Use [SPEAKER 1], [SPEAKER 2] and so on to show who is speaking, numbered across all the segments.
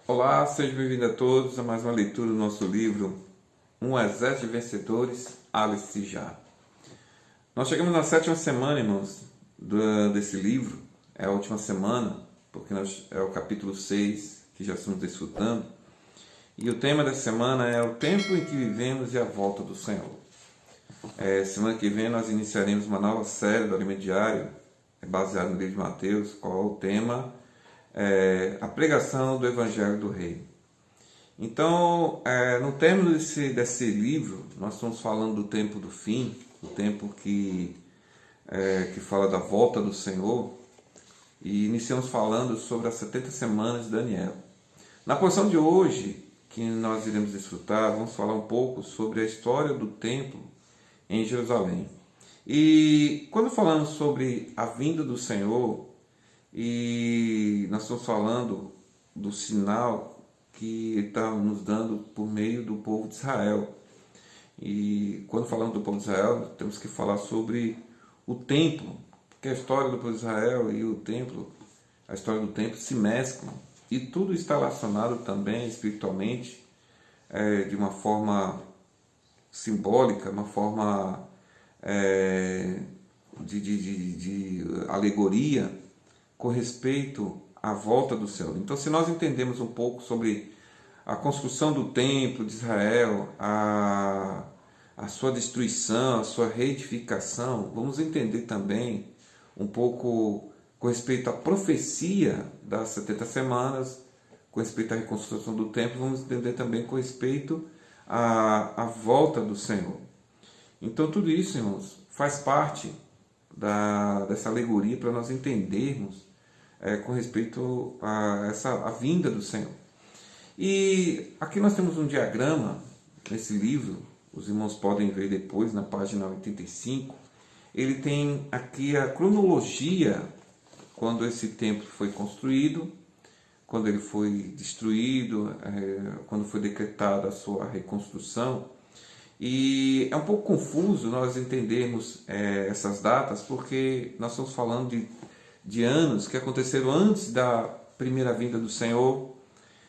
[SPEAKER 1] Olá, sejam bem-vindos a todos a mais uma leitura do nosso livro Um Exército de Vencedores, Alice Já. Nós chegamos na sétima semana, irmãos, desse livro. É a última semana, porque é o capítulo 6 que já estamos desfrutando. E o tema dessa semana é o tempo em que vivemos e a volta do Senhor. Semana que vem nós iniciaremos uma nova série do Alimento Diário, baseado no livro de Mateus, qual é o tema? A pregação do Evangelho do Reino. Então, no término desse livro, nós estamos falando do tempo do fim, o tempo que fala da volta do Senhor, e iniciamos falando sobre as 70 semanas de Daniel. Na porção de hoje, que nós iremos desfrutar, vamos falar um pouco sobre a história do templo em Jerusalém. E quando falamos sobre a vinda do Senhor, e nós estamos falando do sinal que Ele está nos dando por meio do povo de Israel. E quando falamos do povo de Israel, temos que falar sobre o templo, porque a história do povo de Israel e o templo, a história do templo se mesclam. E tudo está relacionado também espiritualmente, de uma forma simbólica, uma forma de alegoria com respeito à volta do Senhor. Então, se nós entendemos um pouco sobre a construção do templo de Israel, a sua destruição, a sua reedificação, vamos entender também um pouco com respeito à profecia das 70 semanas, com respeito à reconstrução do templo, vamos entender também com respeito à volta do Senhor. Então, tudo isso, irmãos, faz parte dessa alegoria para nós entendermos com respeito a vinda do Senhor. E aqui nós temos um diagrama nesse livro, os irmãos podem ver depois na página 85. Ele tem aqui a cronologia quando esse templo foi construído, quando ele foi destruído, quando foi decretada a sua reconstrução. E é um pouco confuso nós entendermos essas datas, porque nós estamos falando de anos que aconteceram antes da primeira vinda do Senhor,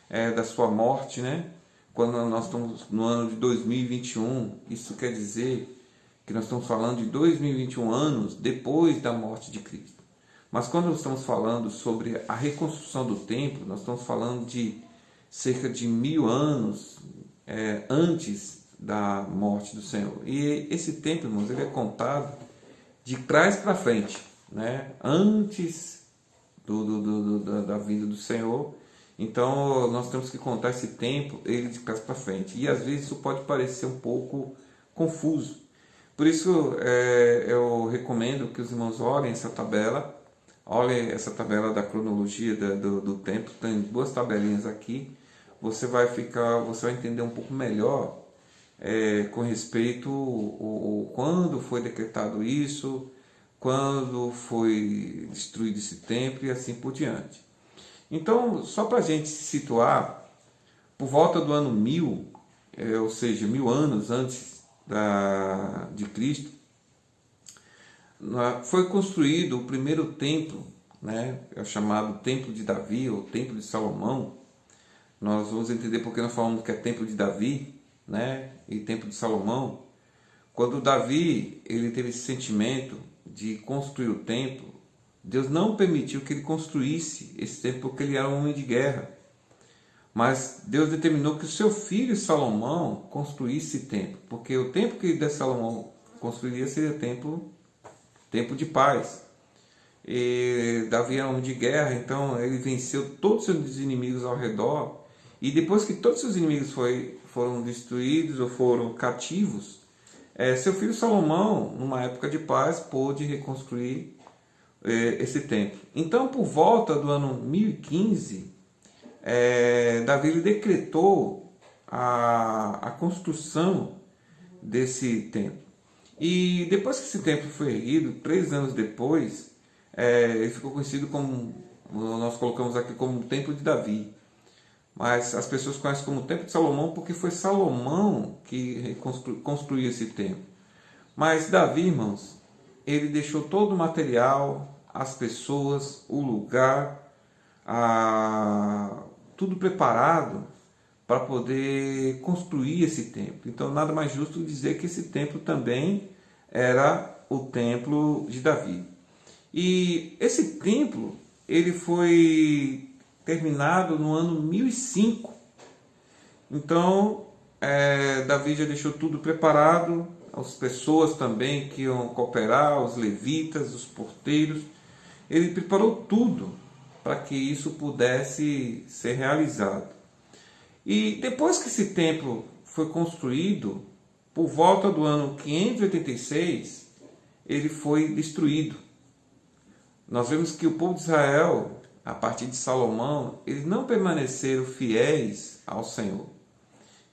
[SPEAKER 1] da sua morte, né? Quando nós estamos no ano de 2021, isso quer dizer que nós estamos falando de 2021 anos depois da morte de Cristo. Mas quando nós estamos falando sobre a reconstrução do templo, nós estamos falando de cerca de 1000 anos antes da morte do Senhor. E esse templo, irmãos, ele é contado de trás para frente, né? Antes da vinda do Senhor. Então nós temos que contar esse tempo ele de trás para frente, e às vezes isso pode parecer um pouco confuso. Por isso eu recomendo que os irmãos olhem essa tabela da cronologia do templo. Tem duas tabelinhas aqui, você vai entender um pouco melhor com respeito quando foi decretado isso, quando foi destruído esse templo e assim por diante. Então, só para a gente se situar, por volta do ano 1000, ou seja, 1000 anos antes de Cristo, foi construído o primeiro templo, né, chamado Templo de Davi, ou Templo de Salomão. Nós vamos entender porque nós falamos que é Templo de Davi, né, e Templo de Salomão. Quando Davi ele teve esse sentimento de construir o templo, Deus não permitiu que ele construísse esse templo porque ele era um homem de guerra. Mas Deus determinou que o seu filho Salomão construísse esse templo, porque o templo que Salomão construiria seria templo de paz. E Davi era um homem de guerra, então ele venceu todos os seus inimigos ao redor. E depois que todos os seus inimigos foram destruídos ou foram cativos, seu filho Salomão, numa época de paz, pôde reconstruir esse templo. Então, por volta do ano 1015, Davi ele decretou a construção desse templo. E depois que esse templo foi erguido, 3 anos depois, ele ficou conhecido como, nós colocamos aqui como o Templo de Davi. Mas as pessoas conhecem como o Templo de Salomão porque foi Salomão que construiu esse templo. Mas Davi, irmãos, ele deixou todo o material, as pessoas, o lugar, tudo preparado para poder construir esse templo. Então, nada mais justo dizer que esse templo também era o templo de Davi. E esse templo, ele foi terminado no ano 1005. Então, Davi já deixou tudo preparado, as pessoas também que iam cooperar, os levitas, os porteiros. Ele preparou tudo para que isso pudesse ser realizado. E depois que esse templo foi construído, por volta do ano 586, ele foi destruído. Nós vemos que o povo de Israel, a partir de Salomão, eles não permaneceram fiéis ao Senhor.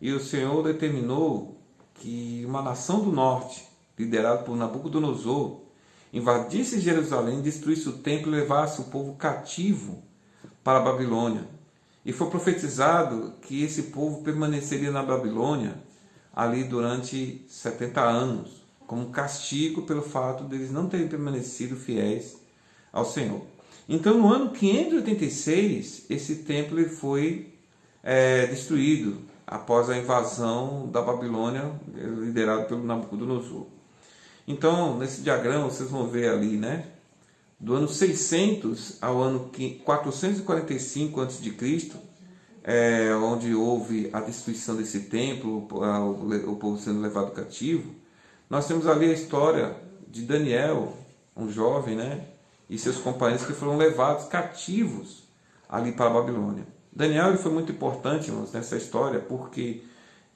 [SPEAKER 1] E o Senhor determinou que uma nação do norte, liderada por Nabucodonosor, invadisse Jerusalém, destruísse o templo e levasse o povo cativo para a Babilônia. E foi profetizado que esse povo permaneceria na Babilônia ali durante 70 anos, como castigo pelo fato deles não terem permanecido fiéis ao Senhor. Então, no ano 586, esse templo ele foi destruído após a invasão da Babilônia, liderado pelo Nabucodonosor. Então, nesse diagrama, vocês vão ver ali, né? Do ano 600 ao ano 445 a.C., onde houve a destruição desse templo, o povo sendo levado cativo, nós temos ali a história de Daniel, um jovem, né? E seus companheiros que foram levados cativos ali para a Babilônia. Daniel ele foi muito importante, irmãos, nessa história, porque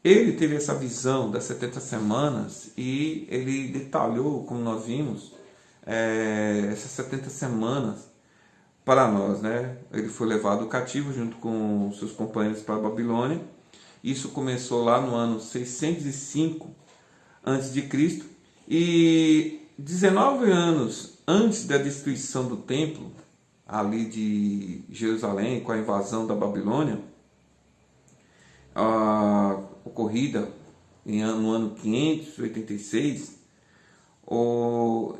[SPEAKER 1] ele teve essa visão das 70 semanas e ele detalhou, como nós vimos, essas 70 semanas para nós, né? Ele foi levado cativo junto com seus companheiros para a Babilônia. Isso começou lá no ano 605 a.C. e 19 anos antes da destruição do templo, ali de Jerusalém, com a invasão da Babilônia, ocorrida no ano 586,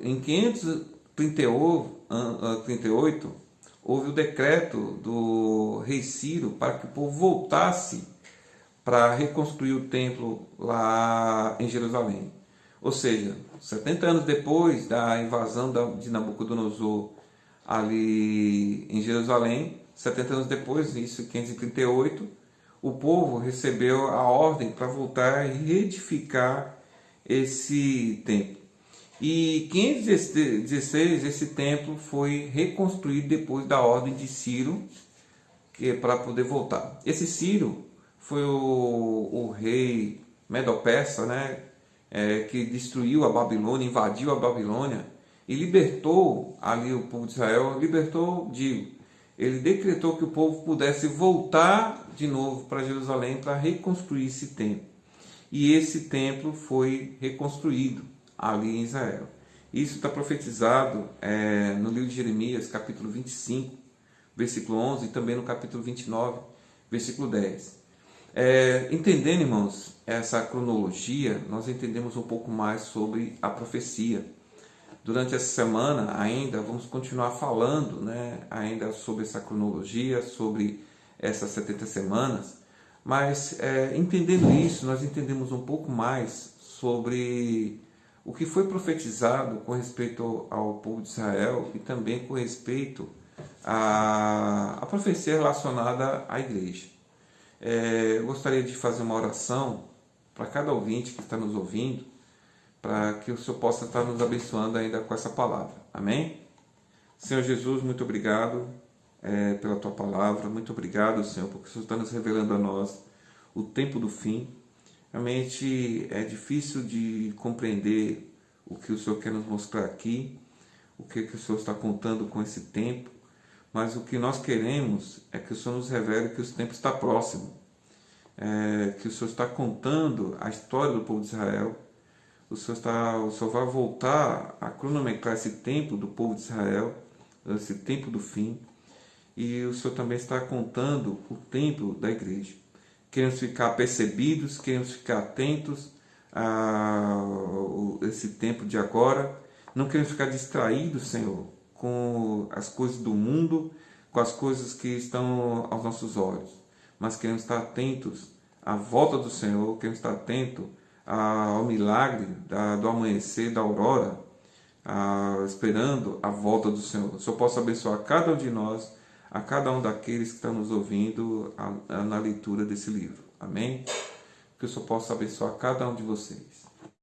[SPEAKER 1] em 538, houve o decreto do rei Ciro para que o povo voltasse para reconstruir o templo lá em Jerusalém. Ou seja, 70 anos depois da invasão de Nabucodonosor ali em Jerusalém, 70 anos depois, isso em 538, o povo recebeu a ordem para voltar e reedificar esse templo. E em 516 esse templo foi reconstruído depois da ordem de Ciro, que é para poder voltar. Esse Ciro foi o rei Medo-Persa, né, que destruiu a Babilônia, invadiu a Babilônia e libertou ali o povo de Israel, ele decretou que o povo pudesse voltar de novo para Jerusalém para reconstruir esse templo. E esse templo foi reconstruído ali em Israel. Isso está profetizado no livro de Jeremias, capítulo 25, versículo 11, e também no capítulo 29, versículo 10. Entendendo, irmãos, essa cronologia, nós entendemos um pouco mais sobre a profecia. Durante essa semana ainda vamos continuar falando, né, ainda sobre essa cronologia, sobre essas 70 semanas, mas entendendo isso, nós entendemos um pouco mais sobre o que foi profetizado com respeito ao povo de Israel e também com respeito à profecia relacionada à igreja. Eu gostaria de fazer uma oração para cada ouvinte que está nos ouvindo, para que o Senhor possa estar nos abençoando ainda com essa palavra. Amém? Senhor Jesus, muito obrigado pela Tua palavra. Muito obrigado, Senhor, porque o Senhor está nos revelando a nós o tempo do fim. Realmente é difícil de compreender o que o Senhor quer nos mostrar aqui, o que o Senhor está contando com esse tempo, mas o que nós queremos é que o Senhor nos revele que esse tempo está próximo, que o Senhor está contando a história do povo de Israel. O Senhor vai voltar a cronometrar esse tempo do povo de Israel, esse tempo do fim, e o Senhor também está contando o tempo da igreja. Queremos ficar percebidos, queremos ficar atentos a esse tempo de agora, não queremos ficar distraídos, Senhor, com as coisas do mundo, com as coisas que estão aos nossos olhos, mas queremos estar atentos à volta do Senhor, queremos estar atentos ao milagre do amanhecer, da aurora, esperando a volta do Senhor. O Senhor possa abençoar cada um de nós, a cada um daqueles que estão nos ouvindo na leitura desse livro. Amém? Que o Senhor possa abençoar cada um de vocês.